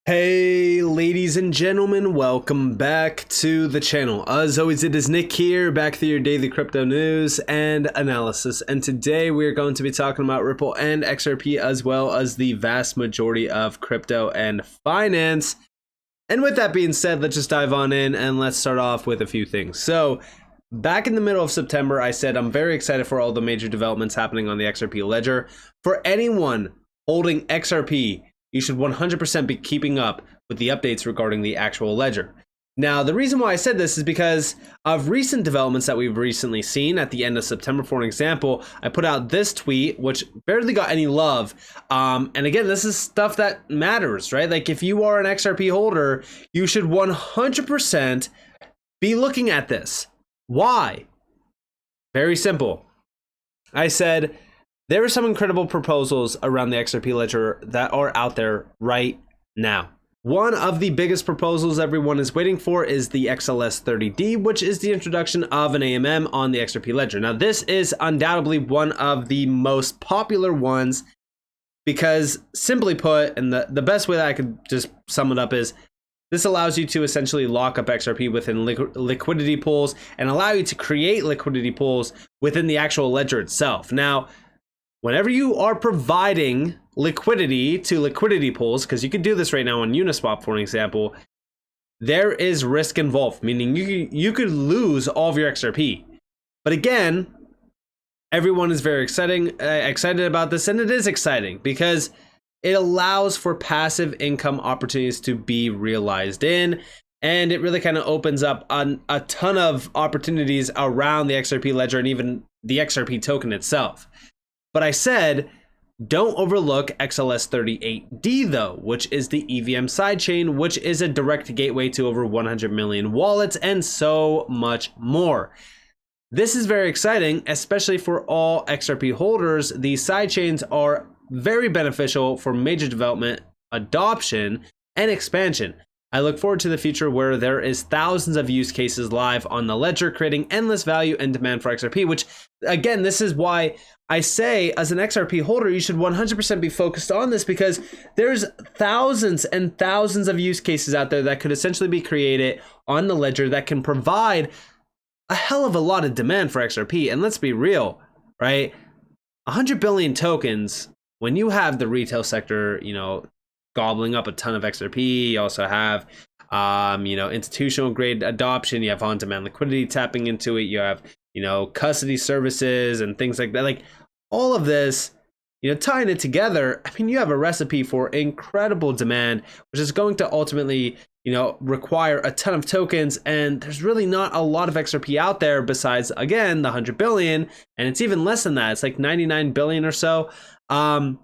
Hey ladies and gentlemen, welcome back to the channel. As always, it is Nick here, back with your daily crypto news and analysis. And today we're going to be talking about Ripple and XRP, as well as the vast majority of crypto and finance. And with that being said, let's just dive on in and let's start off with a few things. So back in the middle of September, I said I'm very excited for all the major developments happening on the XRP Ledger. For anyone holding XRP, you should 100% be keeping up with the updates regarding the actual ledger. Now, the reason why I said this is because of recent developments that we've recently seen. At the end of September, for an example, I put out this tweet, which barely got any love. And again, this is stuff that matters, right? Like if you are an XRP holder, you should 100% be looking at this. Why? Very simple. I said, there are some incredible proposals around the XRP Ledger that are out there right now. One of the biggest proposals everyone is waiting for is the XLS30D, which is the introduction of an AMM on the XRP Ledger. Now, this is undoubtedly one of the most popular ones because, simply put, and the best way that I could just sum it up is, this allows you to essentially lock up XRP within liquidity pools and allow you to create liquidity pools within the actual ledger itself. Now, whenever you are providing liquidity to liquidity pools, because you could do this right now on Uniswap, for an example, there is risk involved, meaning you could lose all of your XRP. But again, everyone is very excited about this, and it is exciting because it allows for passive income opportunities to be realized in, and it really kind of opens up a ton of opportunities around the XRP Ledger and even the XRP token itself. But I said, don't overlook XLS38D though, which is the EVM sidechain, which is a direct gateway to over 100 million wallets and so much more. This is very exciting, especially for all XRP holders. These sidechains are very beneficial for major development, adoption, and expansion. I look forward to the future where there is thousands of use cases live on the ledger, creating endless value and demand for XRP, which again, this is why I say as an XRP holder, you should 100% be focused on this because there's thousands and thousands of use cases out there that could essentially be created on the ledger that can provide a hell of a lot of demand for XRP. And let's be real, right? 100 billion tokens, when you have the retail sector, gobbling up a ton of XRP. You also have, institutional grade adoption. You have on-demand liquidity tapping into it. You have, custody services and things like that. Like all of this, tying it together, I mean, you have a recipe for incredible demand, which is going to ultimately, require a ton of tokens. And there's really not a lot of XRP out there besides, again, the 100 billion. And it's even less than that. It's like 99 billion or so. And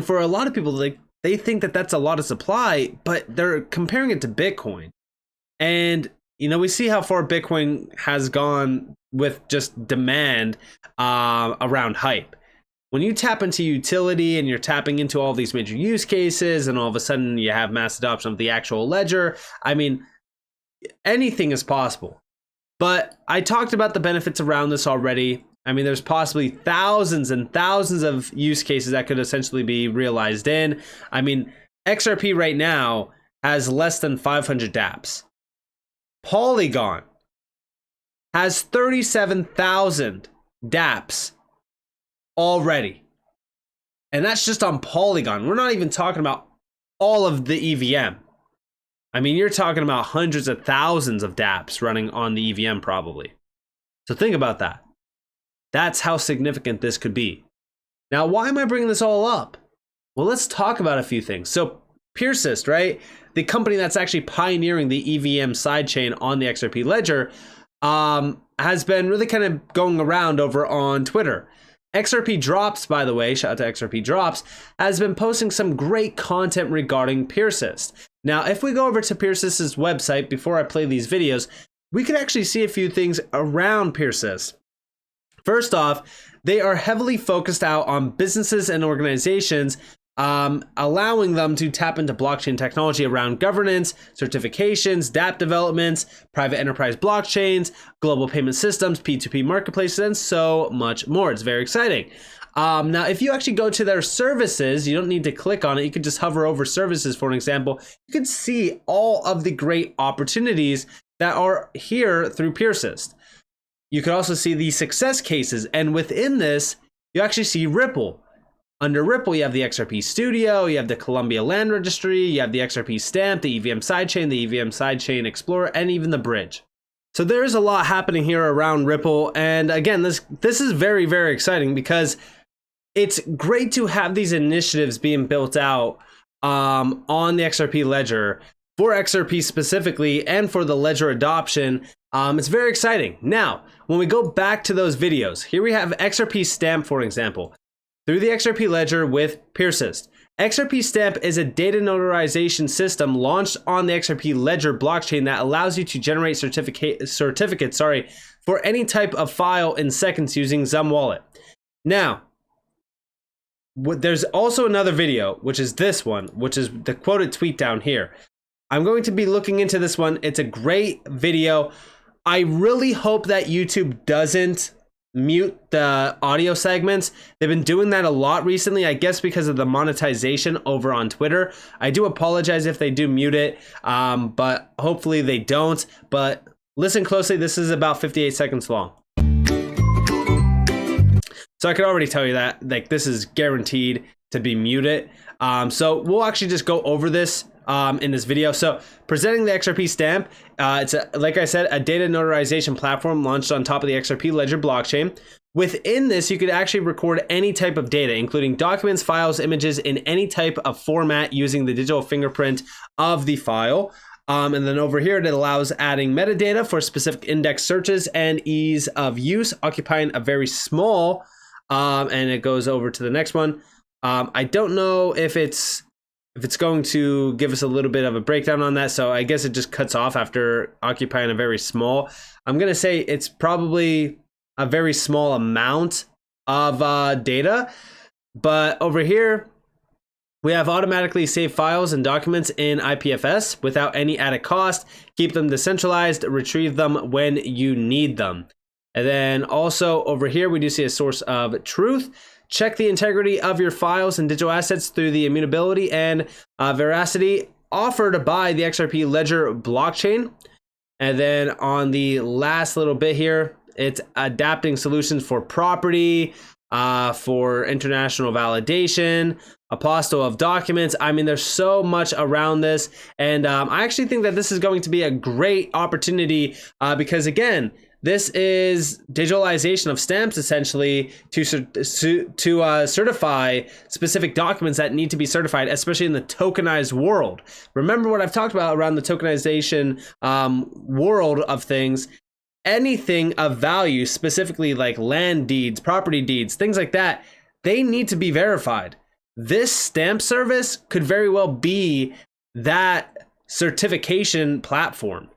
for a lot of people, they think that that's a lot of supply, but they're comparing it to Bitcoin. And, we see how far Bitcoin has gone with just demand around hype. When you tap into utility and you're tapping into all these major use cases and all of a sudden you have mass adoption of the actual ledger, I mean, anything is possible. But I talked about the benefits around this already. I mean, there's possibly thousands and thousands of use cases that could essentially be realized in. I mean, XRP right now has less than 500 dApps. Polygon has 37,000 dApps already. And that's just on Polygon. We're not even talking about all of the EVM. I mean, you're talking about hundreds of thousands of dApps running on the EVM probably. So think about that. That's how significant this could be. Now, why am I bringing this all up? Well, let's talk about a few things. So Peersyst, right? The company that's actually pioneering the EVM sidechain on the XRP Ledger has been really kind of going around over on Twitter. XRP Drops, by the way, shout out to XRP Drops, has been posting some great content regarding Peersyst. Now, if we go over to Peersyst's website before I play these videos, we can actually see a few things around Peersyst. First off, they are heavily focused out on businesses and organizations, allowing them to tap into blockchain technology around governance, certifications, dApp developments, private enterprise blockchains, global payment systems, P2P marketplaces, and so much more. It's very exciting. Now, if you actually go to their services, you don't need to click on it. You could just hover over services, for an example. You can see all of the great opportunities that are here through Peersyst. You could also see the success cases. And within this, you actually see Ripple. Under Ripple, you have the XRP Studio, you have the Columbia Land Registry, you have the XRP Stamp, the EVM Sidechain, the EVM Sidechain Explorer, and even the Bridge. So there's a lot happening here around Ripple. And again, this is very, very exciting because it's great to have these initiatives being built out on the XRP Ledger for XRP specifically and for the Ledger adoption. It's very exciting. Now, when we go back to those videos, here we have XRP Stamp, for example, through the XRP Ledger with Peersyst. XRP Stamp is a data notarization system launched on the XRP Ledger blockchain that allows you to generate certificates for any type of file in seconds using XRP Wallet. Now, there's also another video, which is this one, which is the quoted tweet down here. I'm going to be looking into this one. It's a great video. I really hope that YouTube doesn't mute the audio segments. They've been doing that a lot recently, I guess because of the monetization over on Twitter. I do apologize if they do mute it, but hopefully they don't. But listen closely, this is about 58 seconds long. So I could already tell you that this is guaranteed to be muted. So we'll actually just go over this in this video. So presenting the XRP Stamp, it's like I said, a data notarization platform launched on top of the XRP Ledger blockchain. Within this, you could actually record any type of data, including documents, files, images in any type of format using the digital fingerprint of the file. And then over here, it allows adding metadata for specific index searches and ease of use, occupying a very small, and it goes over to the next one. I don't know if it's going to give us a little bit of a breakdown on that. So I guess it just cuts off after occupying a very small. I'm going to say it's probably a very small amount of data. But over here, we have automatically saved files and documents in IPFS without any added cost. Keep them decentralized, retrieve them when you need them. And then also over here, we do see a source of truth. Check the integrity of your files and digital assets through the immutability and veracity offered by the XRP Ledger blockchain. And then on the last little bit here, it's adapting solutions for property, for international validation, apostle of documents. I mean, there's so much around this. And I actually think that this is going to be a great opportunity because, again, this is digitalization of stamps, essentially, to certify specific documents that need to be certified, especially in the tokenized world. Remember what I've talked about around the tokenization world of things. Anything of value, specifically like land deeds, property deeds, things like that, they need to be verified. This stamp service could very well be that certification platform.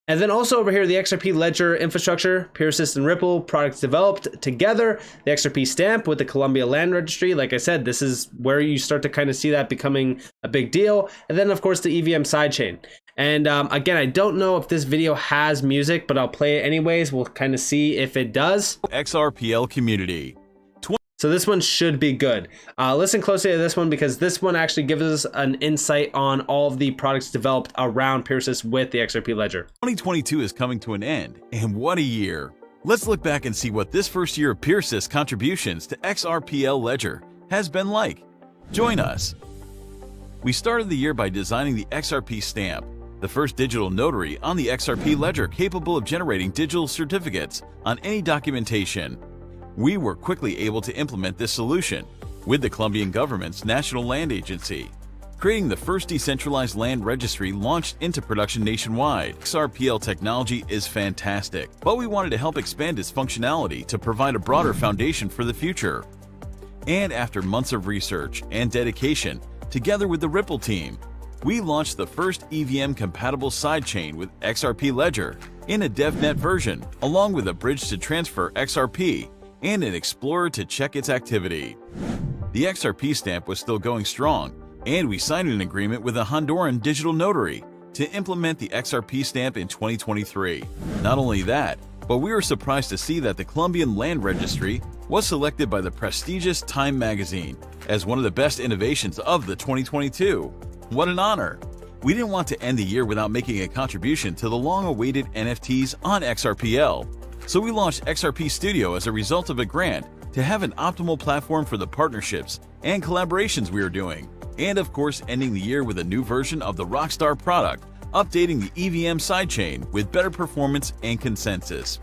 And then also over here, the XRP Ledger infrastructure, Peersyst and Ripple products developed together, the XRP Stamp with the Columbia Land Registry. Like I said, this is where you start to kind of see that becoming a big deal. And then of course the EVM sidechain. And again, I don't know if this video has music, but I'll play it anyways. We'll kind of see if it does. XRPL community. So this one should be good. Listen closely to this one because this one actually gives us an insight on all of the products developed around Peersyst with the XRP Ledger. 2022 is coming to an end, and what a year. Let's look back and see what this first year of Peersyst contributions to XRPL Ledger has been like. Join us. We started the year by designing the XRP Stamp, the first digital notary on the XRP Ledger capable of generating digital certificates on any documentation. We were quickly able to implement this solution with the Colombian government's National Land Agency, creating the first decentralized land registry launched into production nationwide. XRPL technology is fantastic, but we wanted to help expand its functionality to provide a broader foundation for the future. And after months of research and dedication, together with the Ripple team, we launched the first EVM-compatible sidechain with XRP Ledger in a DevNet version, along with a bridge to transfer XRP and an explorer to check its activity. The XRP Stamp was still going strong, and we signed an agreement with a Honduran digital notary to implement the XRP Stamp in 2023. Not only that, but we were surprised to see that the Colombian Land Registry was selected by the prestigious Time magazine as one of the best innovations of the 2022. What an honor! We didn't want to end the year without making a contribution to the long-awaited NFTs on XRPL, so we launched XRP Studio as a result of a grant to have an optimal platform for the partnerships and collaborations we are doing, and of course ending the year with a new version of the Rockstar product, updating the EVM sidechain with better performance and consensus,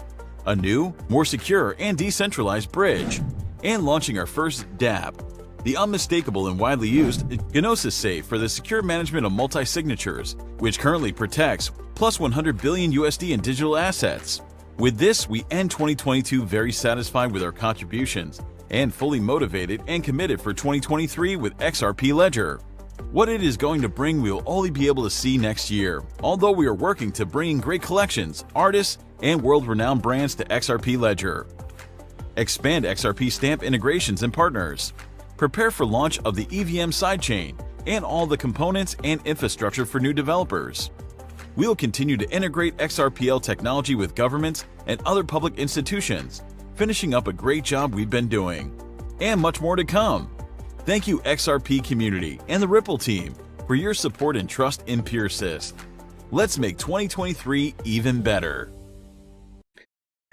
a new, more secure and decentralized bridge, and launching our first dApp, the unmistakable and widely used Gnosis Safe for the secure management of multi-signatures, which currently protects plus 100 billion USD in digital assets. With this, we end 2022 very satisfied with our contributions and fully motivated and committed for 2023 with XRP Ledger. What it is going to bring we will only be able to see next year, although we are working to bring in great collections, artists, and world-renowned brands to XRP Ledger. Expand XRP Stamp integrations and partners. Prepare for launch of the EVM sidechain and all the components and infrastructure for new developers. We'll continue to integrate XRPL technology with governments and other public institutions, finishing up a great job we've been doing. And much more to come. Thank you XRP community and the Ripple team for your support and trust in Peersyst. Let's make 2023 even better.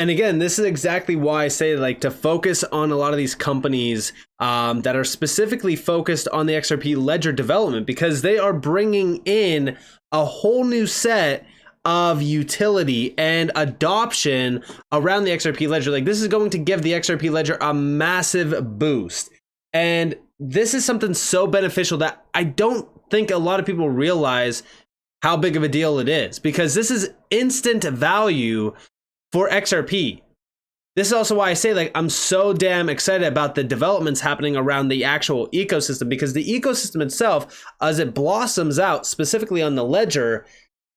And again, this is exactly why I say like to focus on a lot of these companies that are specifically focused on the XRP Ledger development, because they are bringing in a whole new set of utility and adoption around the XRP Ledger. Like this is going to give the XRP Ledger a massive boost. And this is something so beneficial that I don't think a lot of people realize how big of a deal it is, because this is instant value for XRP. This is also why I say like I'm so damn excited about the developments happening around the actual ecosystem, because the ecosystem itself, as it blossoms out specifically on the ledger,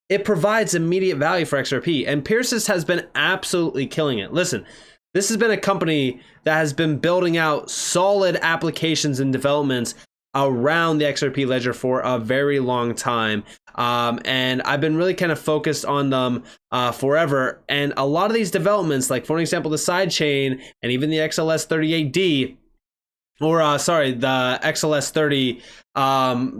it provides immediate value for XRP. And Peersyst has been absolutely killing it. Listen, this has been a company that has been building out solid applications and developments around the XRP Ledger for a very long time. And I've been really kind of focused on them forever. And a lot of these developments, like for example, the sidechain and even the XLS38D, or the XLS30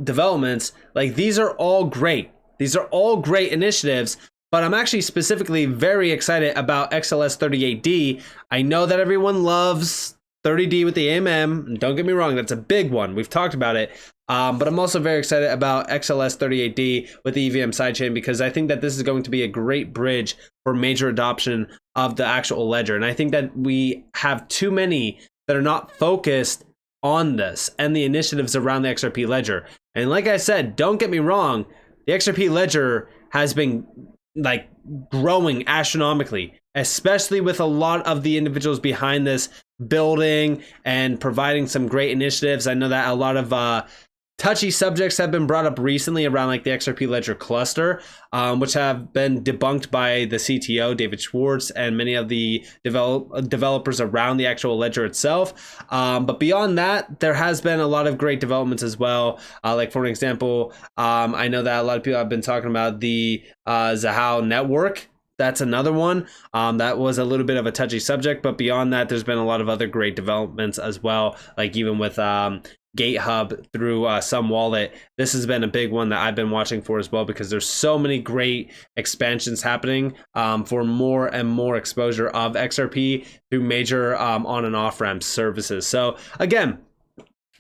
developments, like these are all great. These are all great initiatives. But I'm actually specifically very excited about XLS38D. I know that everyone loves 30D with the AMM. Don't get me wrong, that's a big one. We've talked about it. But I'm also very excited about XLS38D with the EVM sidechain, because I think that this is going to be a great bridge for major adoption of the actual ledger. And I think that we have too many that are not focused on this and the initiatives around the XRP Ledger. And like I said, don't get me wrong, the XRP Ledger has been like growing astronomically, especially with a lot of the individuals behind this building and providing some great initiatives. I know that a lot of touchy subjects have been brought up recently around like the XRP Ledger cluster, which have been debunked by the CTO, David Schwartz, and many of the developers around the actual ledger itself. But beyond that, there has been a lot of great developments as well. Like for example, I know that a lot of people have been talking about the Zahao network. That's another one that was a little bit of a touchy subject, but beyond that, there's been a lot of other great developments as well, like even with GateHub through some wallet. This has been a big one that I've been watching for as well, because there's so many great expansions happening for more and more exposure of XRP through major on and off ramp services. So again,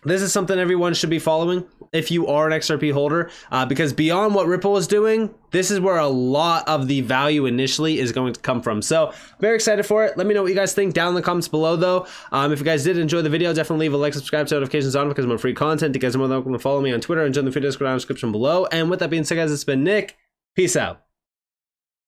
this is something everyone should be following if you are an XRP holder, because beyond what Ripple is doing, this is where a lot of the value initially is going to come from. So very excited for it. Let me know what you guys think down in the comments below though. If you guys did enjoy the video, definitely leave a like, subscribe, turn notifications on, because I'm on free content. You guys are more than welcome to follow me on Twitter and join the video description below. And with that being said, guys, it's been Nick. Peace out.